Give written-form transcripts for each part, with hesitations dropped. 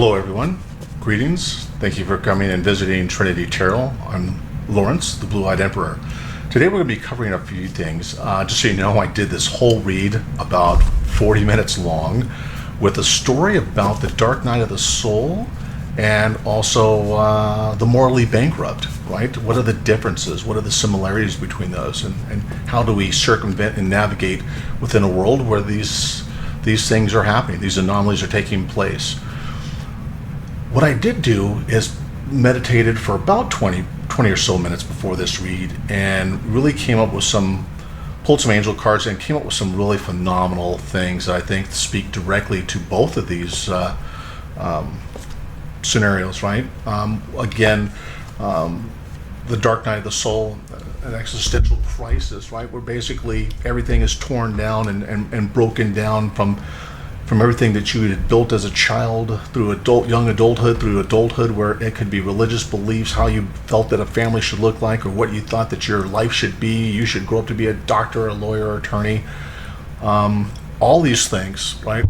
Hello, everyone. Greetings. Thank you for coming and visiting Trinity Tarot. I'm Lawrence, the Blue-Eyed Emperor. Today we're going to be covering a few things. Just so you know, I did this whole read about 40 minutes long with a story about the dark night of the soul and also the morally bankrupt, right? What are the differences? What are the similarities between those? And how do we circumvent and navigate within a world where these things are happening, these anomalies are taking place? What I did do is meditated for about 20 or so minutes before this read and really pulled some angel cards and came up with some really phenomenal things that I think speak directly to both of these scenarios, right? The dark night of the soul, an existential crisis, right? Where basically everything is torn down and broken down from everything that you had built as a child through young adulthood, through adulthood, where it could be religious beliefs, how you felt that a family should look like, or what you thought that your life should be. You should grow up to be a doctor, a lawyer, or attorney. All these things, right?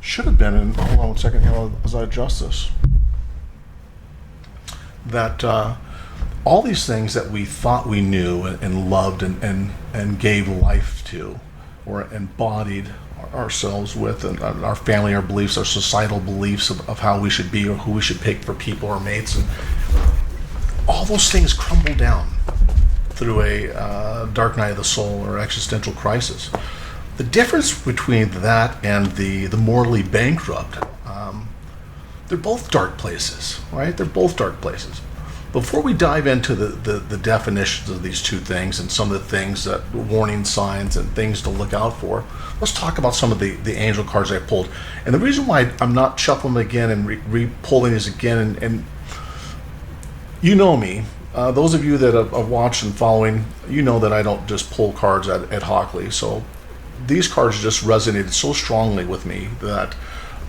Should have been in. Hold on one second here as I adjust this. That all these things that we thought we knew and loved and gave life to, or embodied ourselves with, and our family, our beliefs, our societal beliefs of how we should be or who we should pick for people or mates, and all those things crumble down through a dark night of the soul or existential crisis. The difference between that and the morally bankrupt, they're both dark places, right? They're both dark places. Before we dive into the definitions of these two things and some of the things that warning signs and things to look out for, let's talk about some of the angel cards I pulled. And the reason why I'm not shuffling them again and re-pulling these again, and you know me, those of you that have watched and following, you know that I don't just pull cards ad hocly. So these cards just resonated so strongly with me that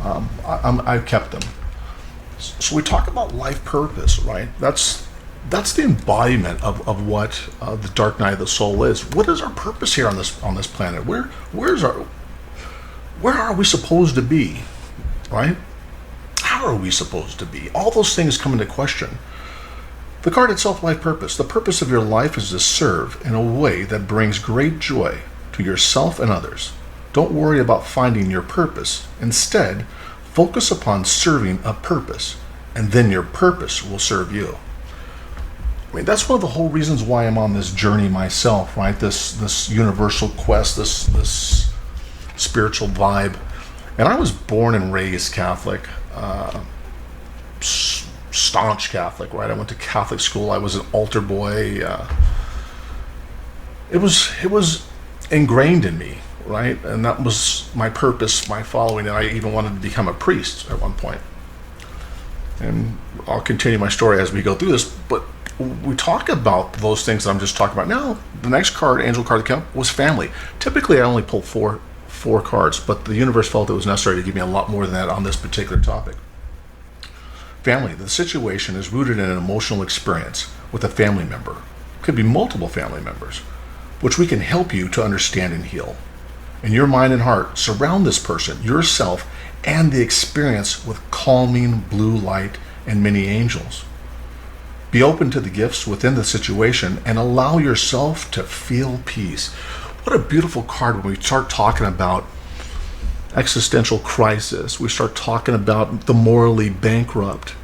I've kept them. So we talk about life purpose, right? That's the embodiment of what the dark night of the soul is. What is our purpose here on this planet? Where are we supposed to be, right? How are we supposed to be? All those things come into question. The card itself, life purpose. The purpose of your life is to serve in a way that brings great joy to yourself and others. Don't worry about finding your purpose. Instead, focus upon serving a purpose, and then your purpose will serve you. I mean, that's one of the whole reasons why I'm on this journey myself, right? This universal quest, this spiritual vibe. And I was born and raised Catholic, staunch Catholic, right? I went to Catholic school. I was an altar boy. It was ingrained in me, right? And that was my purpose, my following, and I even wanted to become a priest at one point. And I'll continue my story as we go through this, but we talk about those things that I'm just talking about now. The next card, angel card that came up, was family. Typically I only pull four cards, but the universe felt it was necessary to give me a lot more than that on this particular topic. Family. The situation is rooted in an emotional experience with a family member. It could be multiple family members, which we can help you to understand and heal. In your mind and heart, surround this person, yourself, and the experience with calming blue light and many angels. Be open to the gifts within the situation and allow yourself to feel peace. What a beautiful card when we start talking about existential crisis. We start talking about the morally bankrupt,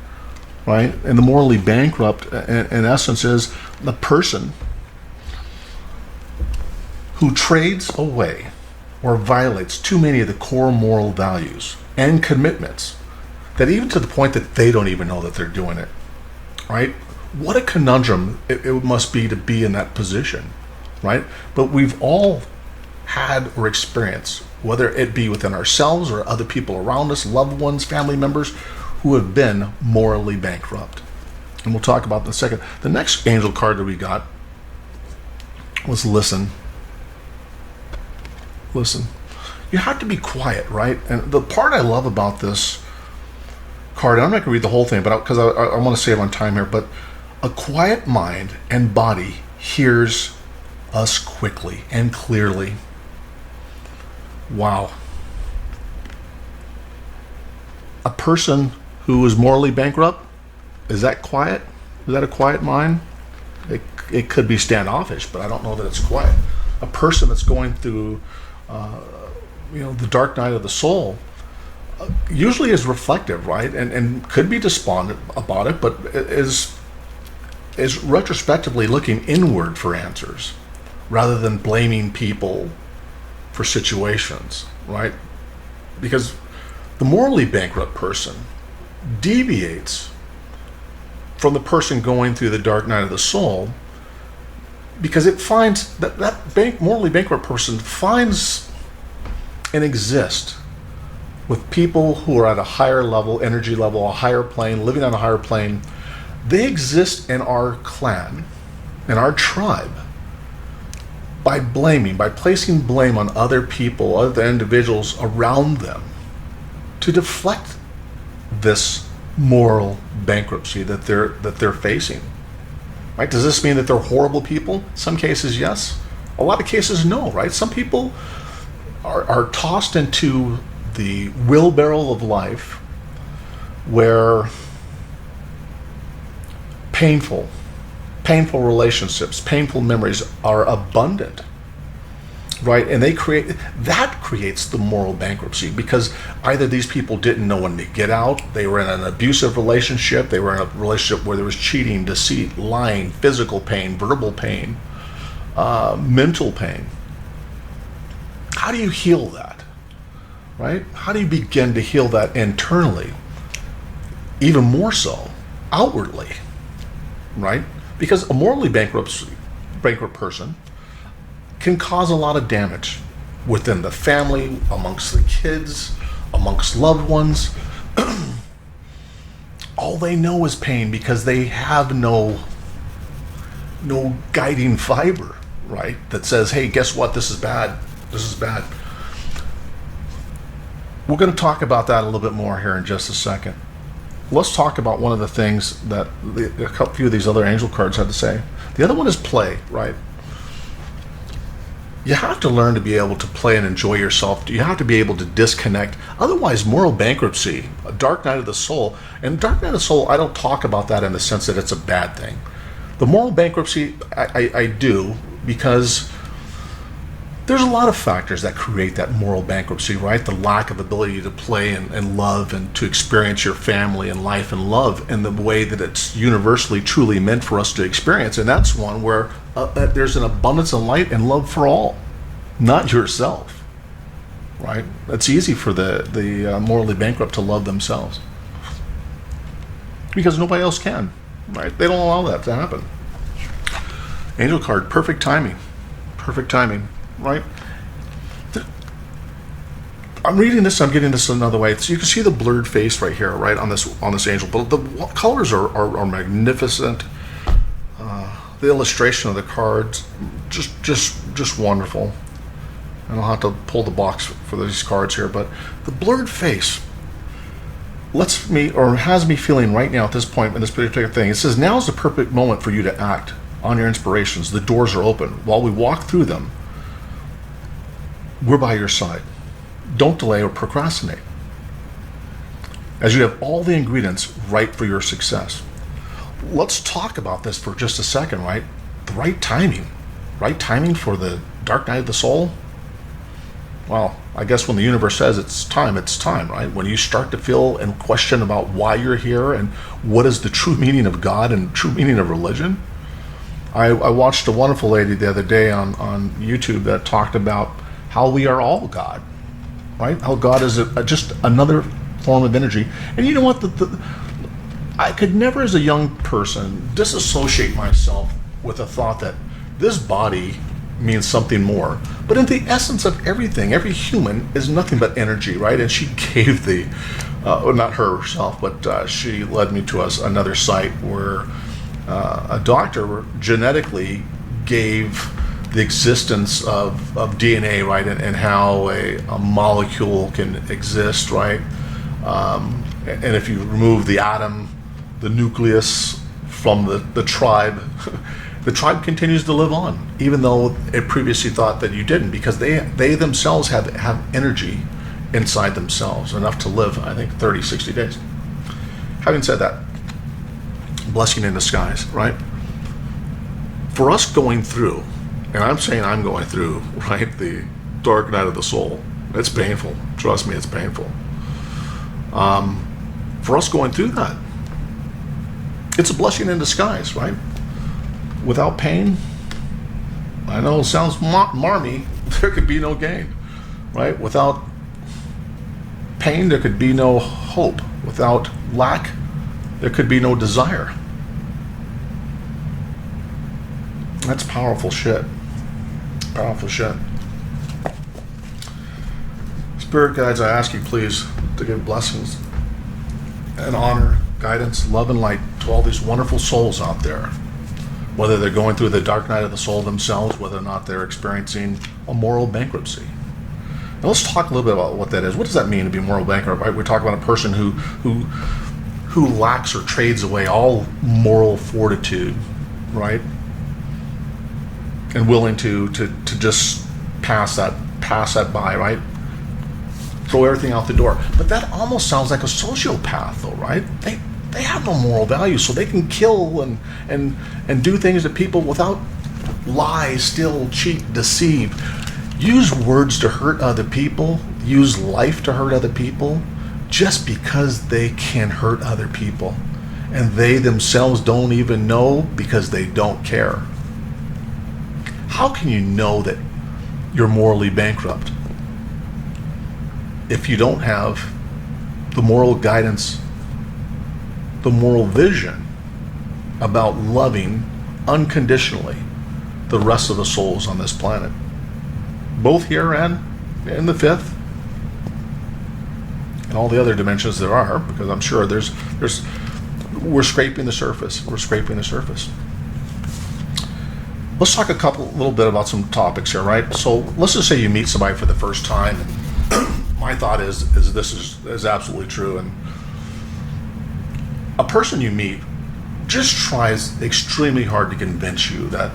right? And the morally bankrupt, in essence, is the person who trades away or violates too many of the core moral values and commitments, that even to the point that they don't even know that they're doing it, right? What a conundrum it must be to be in that position, right? But we've all had or experienced, whether it be within ourselves or other people around us, loved ones, family members, who have been morally bankrupt. And we'll talk about that in a second. The next angel card that we got was listen. Listen. You have to be quiet, right? And the part I love about this card, and I'm not going to read the whole thing, but because I want to save on time here, but a quiet mind and body hears us quickly and clearly. Wow. A person who is morally bankrupt, is that quiet? Is that a quiet mind? It could be standoffish, but I don't know that it's quiet. A person that's going through, the dark night of the soul, usually is reflective, right? And could be despondent about it, but is retrospectively looking inward for answers rather than blaming people for situations, right? Because the morally bankrupt person deviates from the person going through the dark night of the soul, because it finds that morally bankrupt person finds and exists with people who are at a higher level, energy level, a higher plane, living on a higher plane. They exist in our clan, in our tribe, by placing blame on other people, other individuals around them, to deflect this moral bankruptcy that they're facing. Right? Does this mean that they're horrible people? Some cases, yes. A lot of cases, no. Right? Some people are tossed into the wheelbarrow of life where painful relationships, painful memories are abundant, right? And that creates the moral bankruptcy, because either these people didn't know when to get out, they were in an abusive relationship, they were in a relationship where there was cheating, deceit, lying, physical pain, verbal pain, mental pain. How do you heal that, right? How do you begin to heal that internally? Even more so, outwardly, right? Because a morally bankrupt person can cause a lot of damage within the family, amongst the kids, amongst loved ones. All they know is pain, because they have no guiding fiber, right? That says, hey, guess what? This is bad. This is bad. We're going to talk about that a little bit more here in just a second. Let's talk about one of the things that a few of these other angel cards had to say. The other one is play, right? You have to learn to be able to play and enjoy yourself. You have to be able to disconnect. Otherwise, moral bankruptcy, a dark night of the soul, and dark night of the soul, I don't talk about that in the sense that it's a bad thing. The moral bankruptcy, I do, because there's a lot of factors that create that moral bankruptcy, right? The lack of ability to play and love and to experience your family and life and love in the way that it's universally truly meant for us to experience. And that's one where there's an abundance of light and love for all, not yourself, right? It's easy for the morally bankrupt to love themselves because nobody else can, right? They don't allow that to happen. Angel card, perfect timing, right? I'm reading this, I'm getting this another way. So you can see the blurred face right here, right, on this angel. But the colors are magnificent. The illustration of the cards, just wonderful. I don't have to pull the box for these cards here, but the blurred face has me feeling right now at this point in this particular thing. It says, now is the perfect moment for you to act on your inspirations. The doors are open. While we walk through them, we're by your side. Don't delay or procrastinate, as you have all the ingredients right for your success. Let's talk about this for just a second, right? The right timing for the dark night of the soul. Well, I guess when the universe says it's time, right? When you start to feel and question about why you're here and what is the true meaning of God and true meaning of religion. I watched a wonderful lady the other day on YouTube that talked about how we are all God, right? How God is just another form of energy. And you know what? I could never, as a young person, disassociate myself with the thought that this body means something more. But in the essence of everything, every human is nothing but energy, right? And she gave not herself, but she led me to another site where a doctor genetically gave the existence of DNA, right, and how a molecule can exist, right? And if you remove the atom, the nucleus from the tribe, the tribe continues to live on, even though it previously thought that you didn't, because they themselves have energy inside themselves, enough to live, I think, 30, 60 days. Having said that, blessing in disguise, right? For us going through, and I'm saying I'm going through, right, the dark night of the soul, it's painful. Trust me, it's painful. For us going through that, it's a blessing in disguise, right? Without pain, I know it sounds marmy, there could be no gain, right? Without pain, there could be no hope. Without lack, there could be no desire. That's powerful shit. Powerful shit. Spirit guides, I ask you please to give blessings and honor, guidance, love, and light to all these wonderful souls out there. Whether they're going through the dark night of the soul themselves, whether or not they're experiencing a moral bankruptcy. Now let's talk a little bit about what that is. What does that mean to be moral bankrupt? Right? We're talking about a person who lacks or trades away all moral fortitude, right? And willing to just pass that by, right? Throw everything out the door. But that almost sounds like a sociopath, though, right? They have no moral value, so they can kill and do things to people without lie, steal, cheat, deceive, use words to hurt other people, use life to hurt other people, just because they can hurt other people. And they themselves don't even know because they don't care. How can you know that you're morally bankrupt if you don't have the moral guidance, the moral vision about loving unconditionally the rest of the souls on this planet, both here and in the fifth and all the other dimensions there are, because I'm sure we're scraping the surface. We're scraping the surface. Let's talk a little bit about some topics here, right? So let's just say you meet somebody for the first time. And my thought is this is absolutely true. And a person you meet just tries extremely hard to convince you that,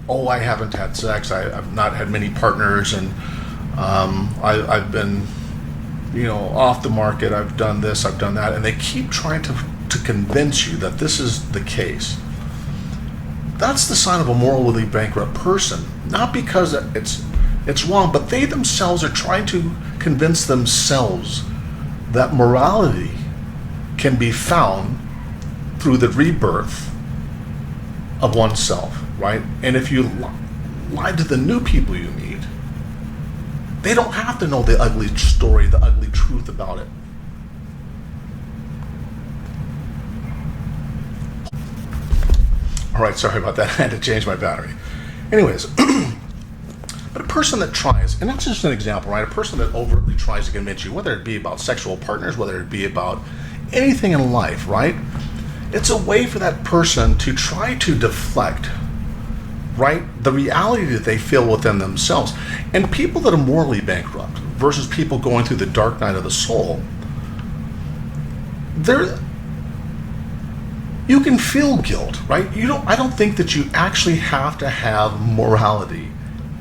oh, I haven't had sex, I've not had many partners, and I've been, off the market, I've done this, I've done that, and they keep trying to convince you that this is the case. That's the sign of a morally bankrupt person. Not because it's wrong, but they themselves are trying to convince themselves that morality can be found through the rebirth of oneself, right? And if you lie to the new people you meet, they don't have to know the ugly story, the ugly truth about it. All right, sorry about that. I had to change my battery. Anyways, but a person that tries, and that's just an example, right? A person that overtly tries to convince you, whether it be about sexual partners, whether it be about anything in life, right? It's a way for that person to try to deflect, right, the reality that they feel within themselves. And people that are morally bankrupt versus people going through the dark night of the soul, you can feel guilt, right? I don't think that you actually have to have morality.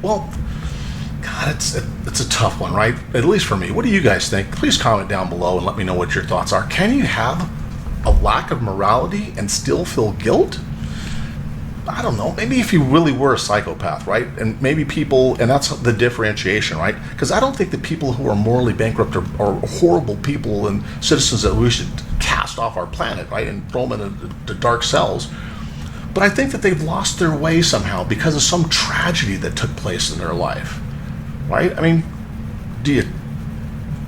Well, God, it's a tough one, right? At least for me. What do you guys think? Please comment down below and let me know what your thoughts are. Can you have a lack of morality and still feel guilt? I don't know. Maybe if you really were a psychopath, right? And maybe people, and that's the differentiation, right? Because I don't think that people who are morally bankrupt are horrible people and citizens that we should cast off our planet, right? And throw them into dark cells. But I think that they've lost their way somehow because of some tragedy that took place in their life, right? I mean, do you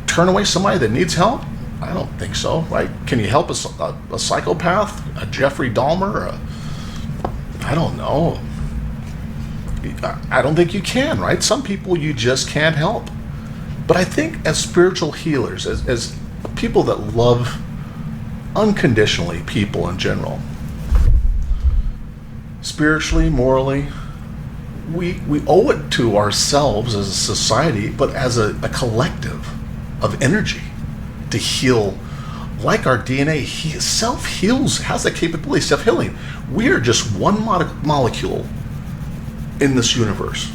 turn away somebody that needs help? I don't think so, right? Can you help a psychopath, a Jeffrey Dahmer, I don't know. I don't think you can, right? Some people you just can't help. But I think as spiritual healers, as people that love unconditionally people in general, spiritually, morally, we owe it to ourselves as a society, but as a collective of energy to heal. Like our DNA, self-heals, has the capability of self-healing. We are just one molecule in this universe.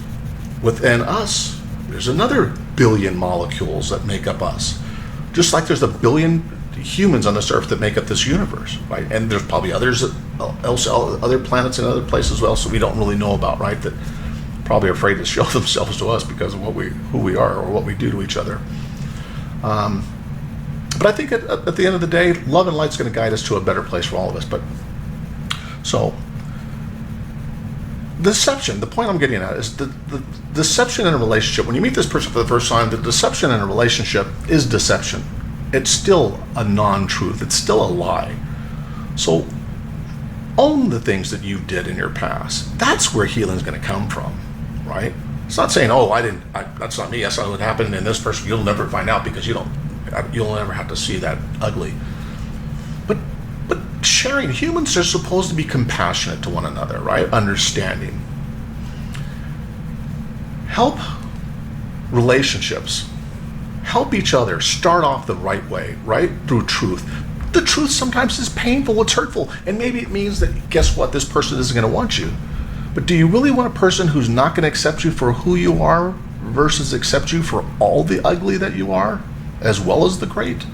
Within us there's another billion molecules that make up us. Just like there's a billion humans on this earth that make up this universe, right? And there's probably others other planets and other places as well, so we don't really know about, right? That probably are afraid to show themselves to us because of who we are or what we do to each other. But I think at the end of the day, love and light's going to guide us to a better place for all of us. But so deception, the point I'm getting at is the deception in a relationship. When you meet this person for the first time, the deception in a relationship is deception. It's still a non-truth. It's still a lie. So own the things that you did in your past. That's where healing is going to come from, right? It's not saying, oh, that's not me. That's not what happened in this person. You'll never find out because you'll never have to see that ugly. But sharing, humans are supposed to be compassionate to one another, right? Understanding. Help relationships. Help each other start off the right way, right? Through truth. The truth sometimes is painful, it's hurtful, and maybe it means that, guess what, this person isn't going to want you. But do you really want a person who's not going to accept you for who you are versus accept you for all the ugly that you are, as well as the great?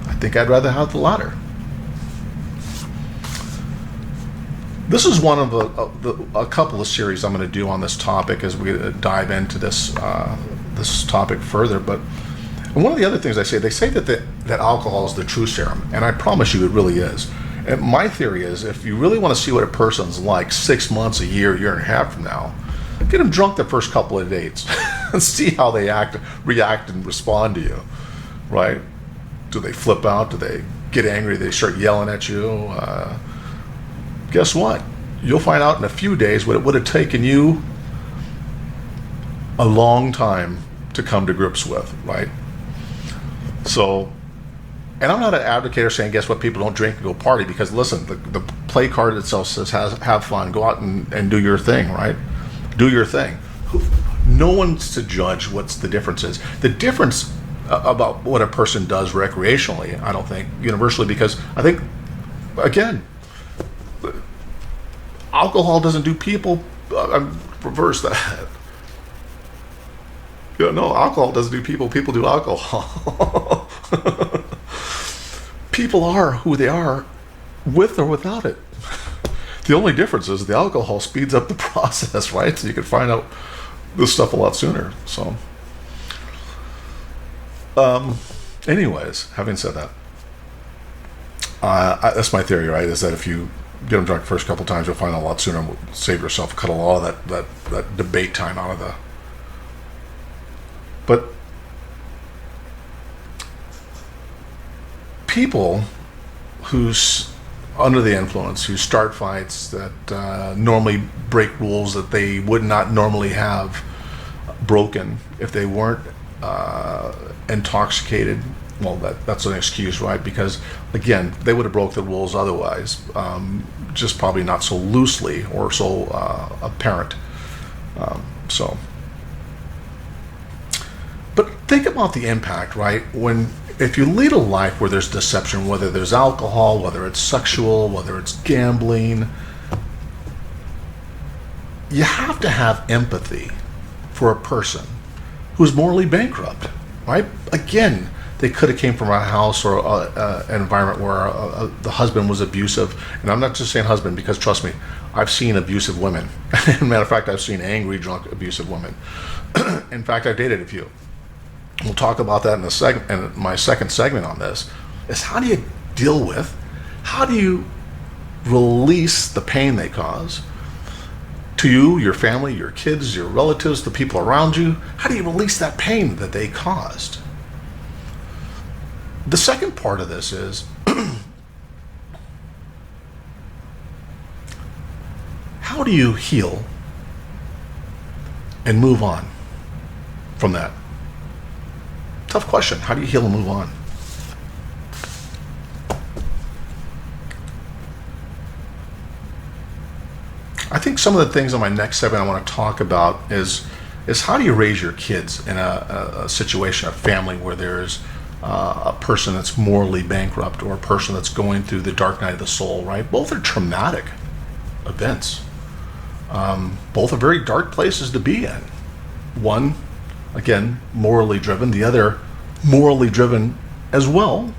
I think I'd rather have the latter. This is one of a couple of series I'm going to do on this topic as we dive into this topic further. But one of the other things they say that alcohol is the true serum, and I promise you it really is. And my theory is, if you really want to see what a person's like 6 months, a year and a half from now, get them drunk the first couple of dates and see how they react and respond to you, right? Do they flip out? Do they get angry? Do they start yelling at you? Guess what? You'll find out in a few days what it would have taken you a long time to come to grips with, right? So, and I'm not an advocate saying, guess what, people don't drink and go party, because listen, the play card itself says have fun, go out and do your thing, right? Do your thing. No one's to judge what's the difference is. The difference about what a person does recreationally, I don't think, universally, because I think, again, alcohol doesn't do people, reverse that. No, alcohol doesn't do people, people do alcohol. People are who they are with or without it. The only difference is the alcohol speeds up the process, right? So you can find out this stuff a lot sooner. So, anyways, having said that, that's my theory, right? Is that if you get them drunk the first couple times, you'll find out a lot sooner and save yourself, cut a lot of that debate time out of the. But people who's under the influence, who start fights that normally break rules that they would not normally have broken if they weren't intoxicated, well, that's an excuse, right? Because again, they would have broke the rules otherwise, just probably not so loosely or so apparent. But think about the impact, right? If you lead a life where there's deception, whether there's alcohol, whether it's sexual, whether it's gambling, you have to have empathy for a person who's morally bankrupt, right? Again, they could have came from a house or an environment where the husband was abusive. And I'm not just saying husband, because trust me, I've seen abusive women. As a matter of fact, I've seen angry, drunk, abusive women. In fact, I dated a few. We'll talk about that in my second segment on this, is how do you deal with, how do you release the pain they cause to you, your family, your kids, your relatives, the people around you? How do you release that pain that they caused? The second part of this is, how do you heal and move on from that? Tough question. How do you heal and move on? I think some of the things on my next segment I want to talk about is how do you raise your kids in a situation, a family where there's a person that's morally bankrupt or a person that's going through the dark night of the soul, right? Both are traumatic events. Both are very dark places to be in. One again, morally driven, the other morally driven as well,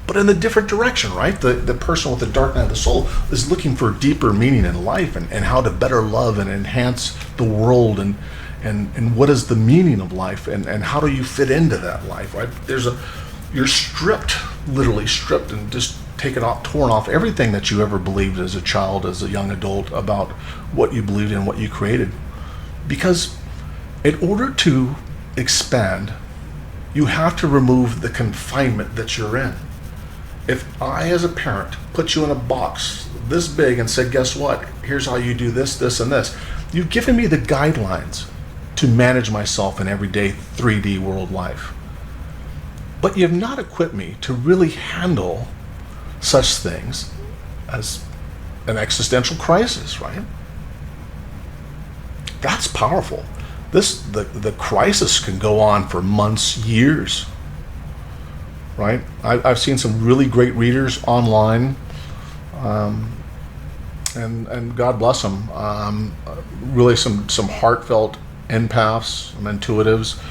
but in a different direction, right? The person with the dark night of the soul is looking for deeper meaning in life and how to better love and enhance the world and what is the meaning of life and how do you fit into that life, right? You're stripped, literally stripped, and just torn off everything that you ever believed as a child, as a young adult, about what you believed in, what you created. Because in order to expand, you have to remove the confinement that you're in. If I, as a parent, put you in a box this big and said, guess what? Here's how you do this, this, and this. You've given me the guidelines to manage myself in everyday 3D world life. But you have not equipped me to really handle such things as an existential crisis, right? That's powerful. The crisis can go on for months, years, right? I've seen some really great readers online, and God bless them. Really some heartfelt empaths, intuitives,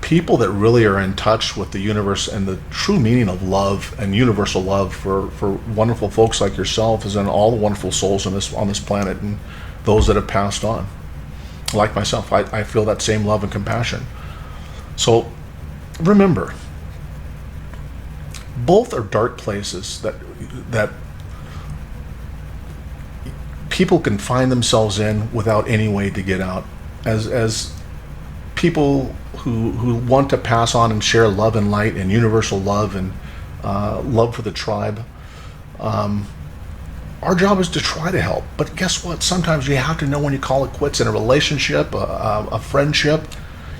people that really are in touch with the universe and the true meaning of love and universal love for wonderful folks like yourself, and all the wonderful souls on this planet, and those that have passed on. Like myself, I feel that same love and compassion. So remember, both are dark places that people can find themselves in without any way to get out. As people who want to pass on and share love and light and universal love and love for the tribe, our job is to try to help. But guess what? Sometimes you have to know when you call it quits in a relationship, a friendship.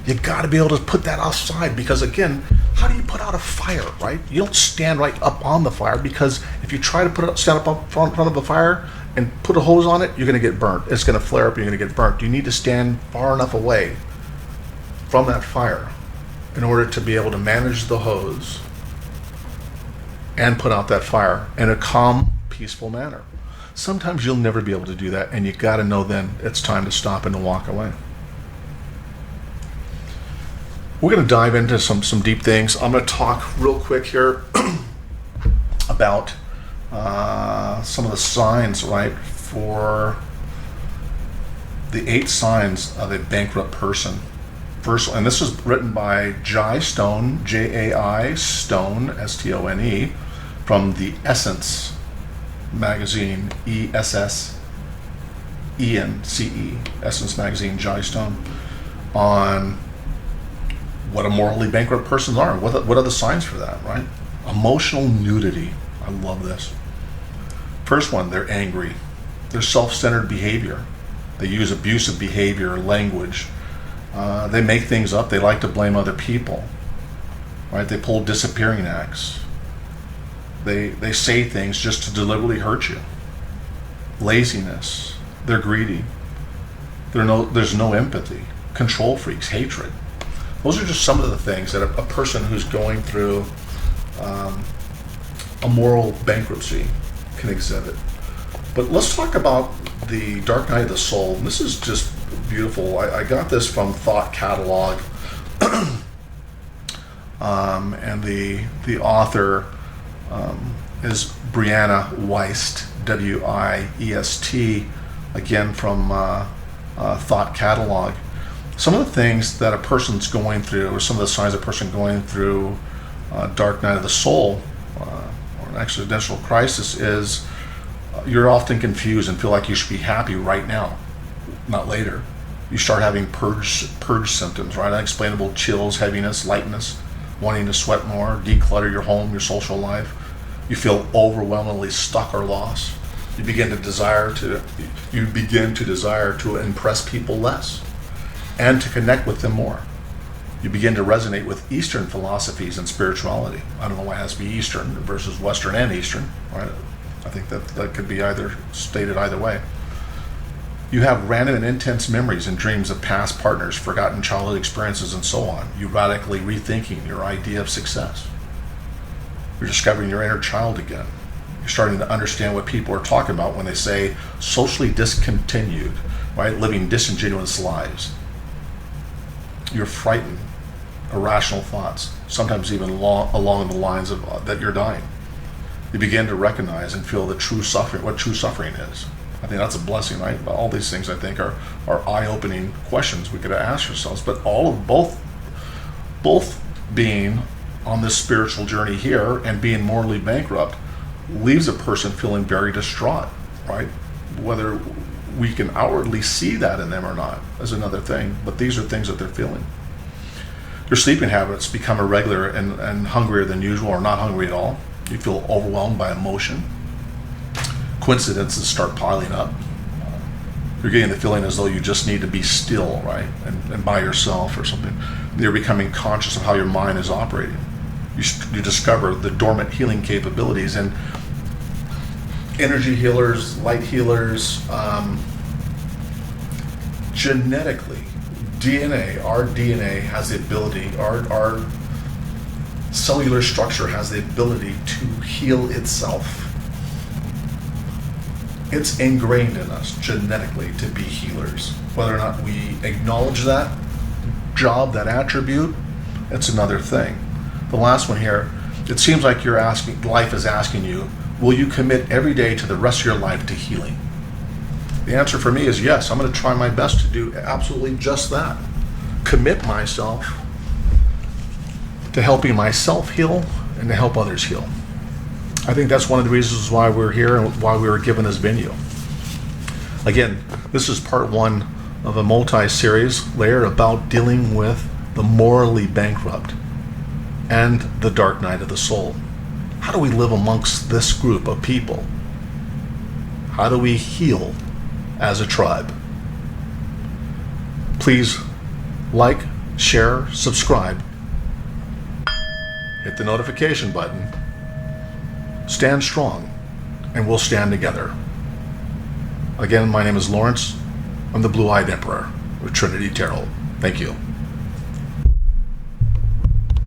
You got to be able to put that outside, because again, how do you put out a fire, right? You don't stand right up on the fire, because if you try to stand up in front of a fire and put a hose on it, you're going to get burnt. It's going to flare up. You're going to get burnt. You need to stand far enough away from that fire in order to be able to manage the hose and put out that fire in a calm, peaceful manner. Sometimes you'll never be able to do that, and you got to know then it's time to stop and to walk away. We're going to dive into some deep things. I'm going to talk real quick here about some of the signs, right, for the 8 signs of a bankrupt person. First, and this is written by Jai Stone, Jai Stone, Stone, from the Essence magazine, ESSENCE, Essence magazine, Jai Stone, on what a morally bankrupt person are. What are the signs for that, right? Emotional nudity. I love this. First one, they're angry. They're self-centered behavior. They use abusive behavior or language. They make things up. They like to blame other people, right? They pull disappearing acts. They say things just to deliberately hurt you. Laziness. They're greedy. There's no empathy. Control freaks. Hatred. Those are just some of the things that a person who's going through a moral bankruptcy can exhibit. But let's talk about the dark night of the soul. This is just beautiful. I got this from Thought Catalog, and the author is Brianna Wiest, Wiest, again from Thought Catalog. Some of the things that a person's going through, or some of the signs of a person going through dark night of the soul, or an existential crisis, is you're often confused and feel like you should be happy right now, not later. You start having purge symptoms, right? Unexplainable chills, heaviness, lightness, wanting to sweat more, declutter your home, your social life. You feel overwhelmingly stuck or lost. You begin to desire to impress people less and to connect with them more. You begin to resonate with Eastern philosophies and spirituality. I don't know why it has to be Eastern versus Western and Eastern, right? I think that could be stated either way. You have random and intense memories and dreams of past partners, forgotten childhood experiences, and so on. You're radically rethinking your idea of success. You're discovering your inner child again. You're starting to understand what people are talking about when they say socially discontinued, right? Living disingenuous lives. you're frightened, irrational thoughts, sometimes even along the lines of that you're dying. You begin to recognize and feel the true suffering, what true suffering is. I think that's a blessing, right? All these things, I think, are eye-opening questions we could ask ourselves. But both being on this spiritual journey here and being morally bankrupt leaves a person feeling very distraught, right? Whether we can outwardly see that in them or not is another thing, but these are things that they're feeling. Your sleeping habits become irregular and hungrier than usual, or not hungry at all. You feel overwhelmed by emotion. Coincidences start piling up. You're getting the feeling as though you just need to be still, right? And by yourself or something. You're becoming conscious of how your mind is operating. You discover the dormant healing capabilities, and energy healers, light healers, genetically, our DNA has the ability, our cellular structure has the ability to heal itself. It's ingrained in us genetically to be healers. Whether or not we acknowledge that job, that attribute, it's another thing. The last one here, it seems like life is asking you, will you commit every day to the rest of your life to healing? The answer for me is yes. I'm going to try my best to do absolutely just that. Commit myself to helping myself heal and to help others heal. I think that's one of the reasons why we're here and why we were given this venue. Again, this is part one of a multi-series layer about dealing with the morally bankrupt and the dark night of the soul. How do we live amongst this group of people? How do we heal as a tribe? Please like, share, subscribe, hit the notification button. Stand strong, and we'll stand together. Again, my name is Lawrence. I'm the Blue-Eyed Emperor with Trinity Tarot. Thank you.